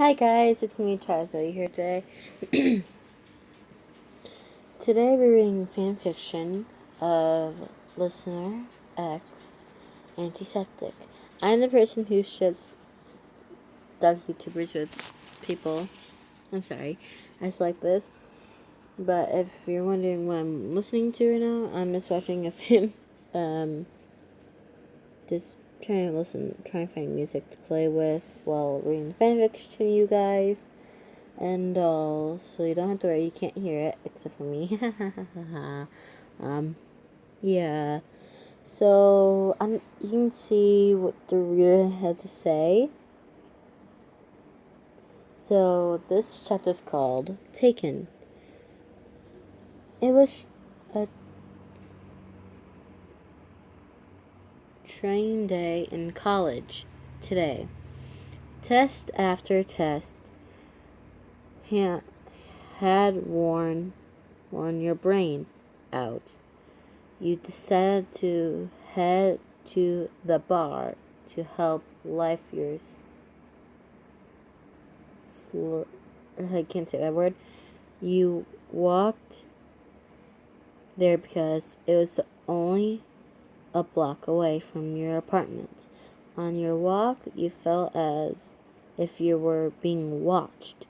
Hi guys, it's me Tarzo here today. Today we're reading fanfiction of listener X Antiseptic. I'm the person who ships dog YouTubers with people. I'm sorry, I just like this. But if you're wondering what I'm listening to right now, I'm just watching a film. Just trying to find music to play with while reading fanfiction to you guys. And so you don't have to worry, you can't hear it except for me. Yeah. So you can see what the reader had to say. So this chapter is called Taken. It was a trying day in college today. Test after test had worn your brain out. You decided to head to the bar to help life your I can't say that word. You walked there because it was only a block away from your apartment. On your walk, you felt as if you were being watched.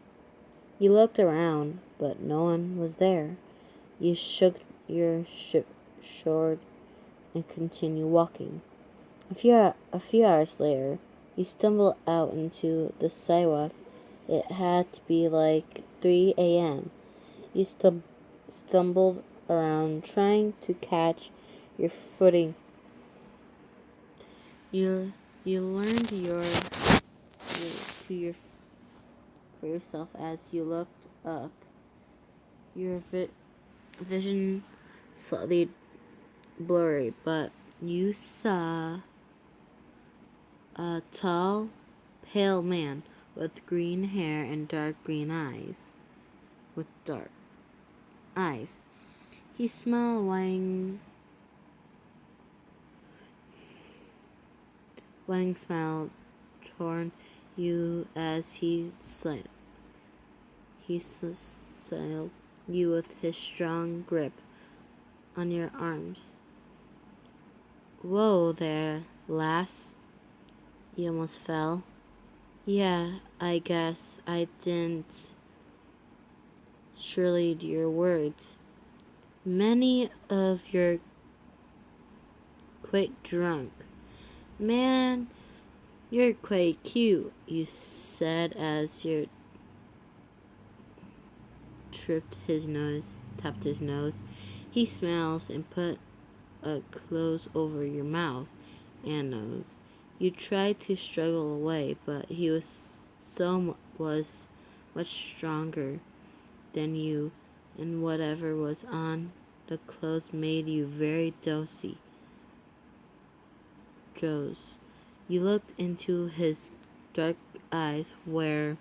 You looked around, but no one was there. You shook your sword and continued walking. A few hours later, you stumbled out into the sidewalk. It had to be like 3 a.m. You stumbled around trying to catch your footing. You learned for yourself as you looked up. Your vision slightly blurry, but you saw a tall, pale man with green hair and dark green eyes. He smiled, wagging smile toward you as he slid you with his strong grip on your arms. Whoa there, lass. You almost fell. Yeah, I guess I didn't. Surely your words. Many of you're quite drunk. Man, you're quite cute, you said as you tapped his nose. He smiles and put a clothes over your mouth and nose. You tried to struggle away, but he was much stronger than you, and whatever was on the clothes made you very dozy. You looked into his dark eyes, where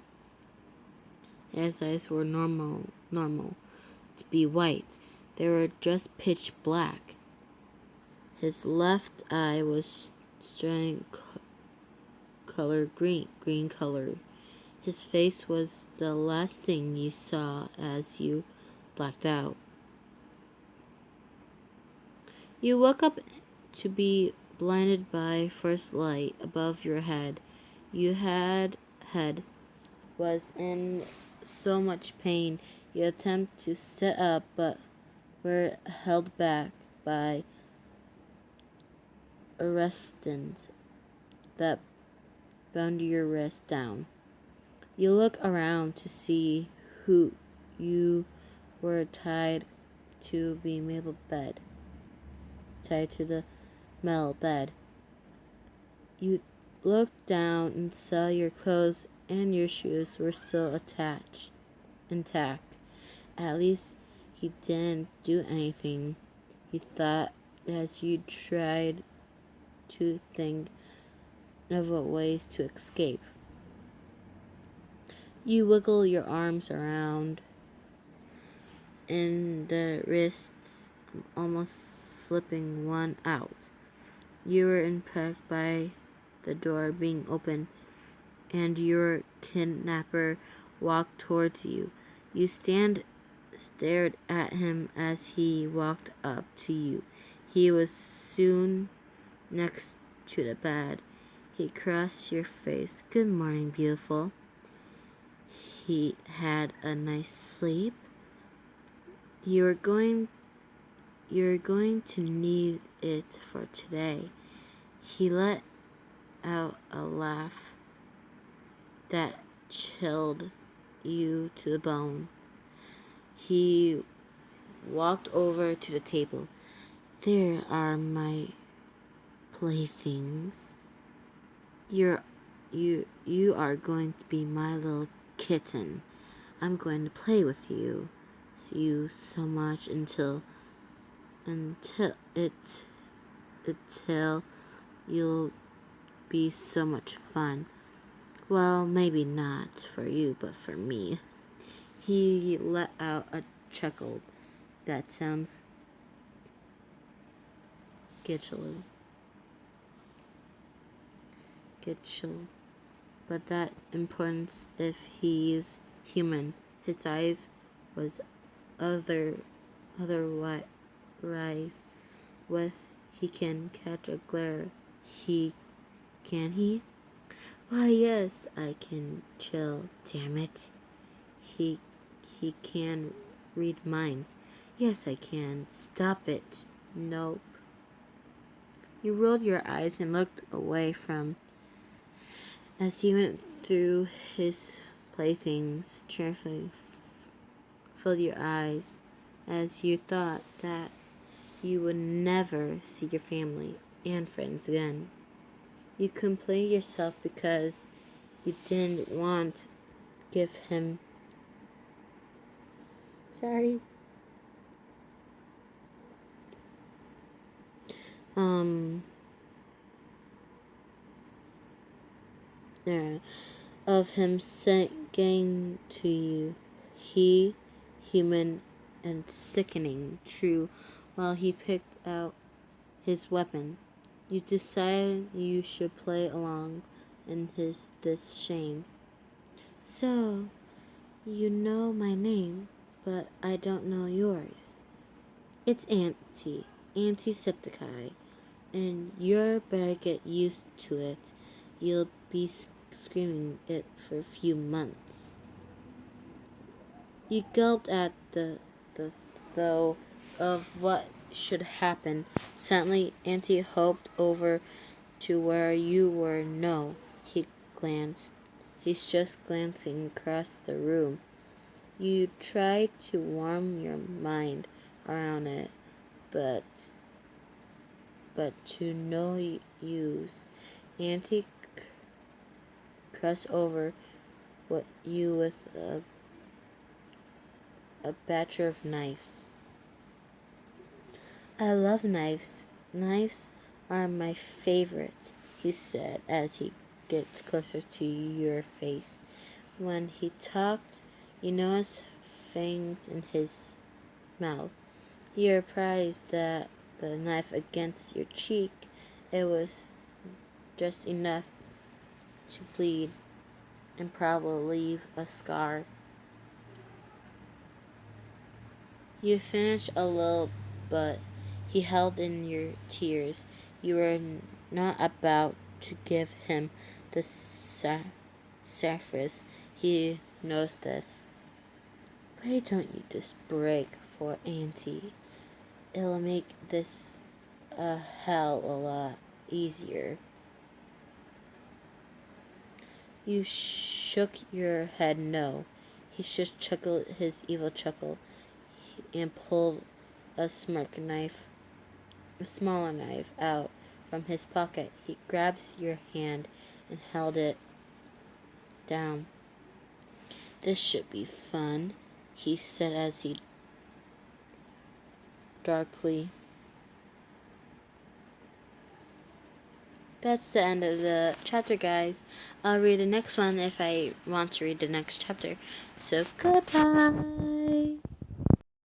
his eyes were normal to be white. They were just pitch black. His left eye was strange color green color. His face was the last thing you saw as you blacked out. You woke up to be blinded by first light above your head. Your head was in so much pain. You attempted to sit up, but were held back by a resistance that bound your wrist down. You look around to see who you were tied to the metal bed. You looked down and saw your clothes and your shoes were still intact. At least he didn't do anything, you thought, as you tried to think of ways to escape. You wiggle your arms around in the wrists, almost slipping one out. You were impacted by the door being open and your kidnapper walked towards you. You stared at him as he walked up to you. He was soon next to the bed. He caressed your face. "Good morning, beautiful." He had a nice sleep. You're going to need it for today." He let out a laugh that chilled you to the bone. He walked over to the table. "There are my playthings. You are going to be my little kitten. I'm going to play with you so much until you'll be so much fun. Well, maybe not for you, but for me." He let out a chuckle that sounds gitchel, but that importance if he's human. His eyes was otherwise with he can catch a glare. Can he? Why, yes, I can chill. Damn it. He can read minds. Yes, I can. Stop it. Nope. You rolled your eyes and looked away from as he went through his playthings. Cheerfully filled your eyes as you thought that you would never see your family and friends again. You complained yourself because you didn't want to give him of him singing to you. He, human and sickening, true, while he picked out his weapon. You decided you should play along in this shame. "So, you know my name, but I don't know yours. It's Antisepticeye, and you better get used to it. You'll be screaming it for a few months." You gulped at the thought of what should happen. Suddenly, Auntie hopped over to where you were. "No," he glanced. He's just glancing across the room. You tried to warm your mind around it, but to no use. Auntie crossed over you with a batch of knives. "I love knives. Knives are my favorite," he said as he gets closer to your face. When he talked, you noticed fangs in his mouth. You're surprised that the knife against your cheek, it was just enough to bleed and probably leave a scar. You finished a little, but he held in your tears. You were not about to give him the surface. He knows this. Why don't you just break for Auntie? It'll make this a hell of a lot easier. You shook your head no. He just chuckled his evil chuckle and pulled a smaller knife out from his pocket. He grabs your hand and held it down. "This should be fun," he said as he darkly. That's the end of the chapter, guys. I'll read the next one if I want to read the next chapter. So, goodbye.